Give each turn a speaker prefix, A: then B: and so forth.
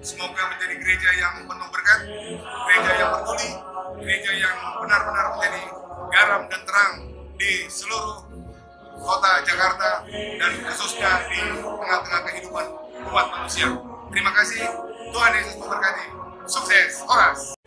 A: Semoga menjadi gereja yang penuh berkat, gereja yang peduli, gereja yang benar-benar menjadi garam dan terang di seluruh kota Jakarta dan khususnya di tengah-tengah kehidupan umat manusia. Terima kasih, Tuhan Yesus memberkati. Sukses, Horas!